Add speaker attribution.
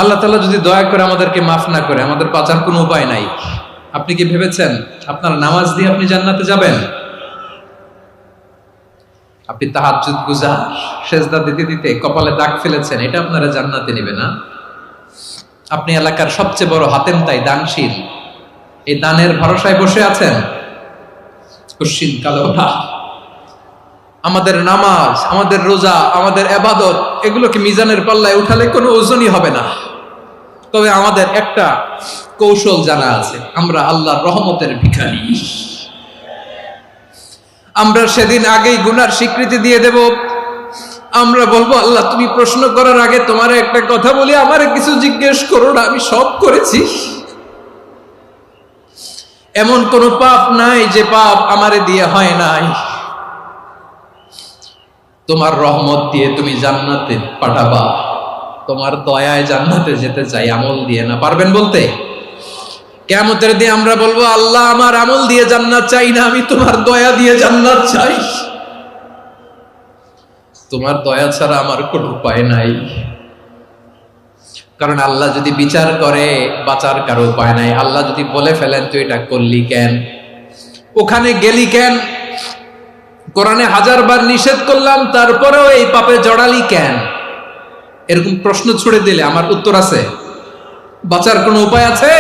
Speaker 1: আল্লাহ তাআলা যদি দয়া করে আমাদেরকে মাফ না করে, আমাদের বাঁচার কোনো উপায় নাই। আপনি কি ভেবেছেন আপনার নামাজ দিয়ে আপনি জান্নাতে যাবেন? আপনি তাহাজ্জুদ গুজার, সেজদা দিতে দিতে কপালে দাগ ফেলেছেন, এটা আপনারা জান্নাতে নেবে না? আপনি এলাকার সবচেয়ে বড় হাতেমতাই, দানশীল, এই দানের ভরসায় বসে আছেন, কশিন কালো ওঠা। আমাদের নামাজ, আমাদের রোজা, আমাদের ইবাদত, এগুলোকে মিজানের পাল্লায় উঠালে কোনো ওজনই হবে না। তবে আমাদের একটা কৌশল জানা আছে, আমরা আল্লাহর রহমতের ভিখারি। আমরা সেদিন আগেই গুনার স্বীকৃতি দিয়ে দেব। আমরা বলবো, আল্লাহ তুমি প্রশ্ন করার আগে তোমার একটা কথা বলি, আমারে কিছু জিজ্ঞেস করো না, আমি সব করেছি। এমন কোন পাপ নাই যে পাপ আমারে দিয়ে হয় নাই। তোমার রহমত দিয়ে তুমি জান্নাতে পাঠাবা, তোমার দয়ায় জান্নাতে যেতে চাই, আমল দিয়ে না। পারবেন বলতে? কিয়ামতের দিন আমরা বলবো, আল্লাহ আমার আমল দিয়ে জান্নাত চাই না, আমি তোমার দয়া দিয়ে জান্নাত চাই। তোমার দয়া ছাড়া আমার কোনো উপায় নাই। কারণ আল্লাহ যদি বিচার করে, বাঁচার কারো উপায় নাই। আল্লাহ যদি বলে ফেলেন তুই এটা করলি কেন, ওখানে গেলি কেন, কোরআনে 1000 বার নিষেধ করলাম তারপরেও এই পাপে জড়ালি কেন, এরকম প্রশ্ন ছুড়ে দিলে আমার উত্তর আছে? বাঁচার কোনো উপায় আছে?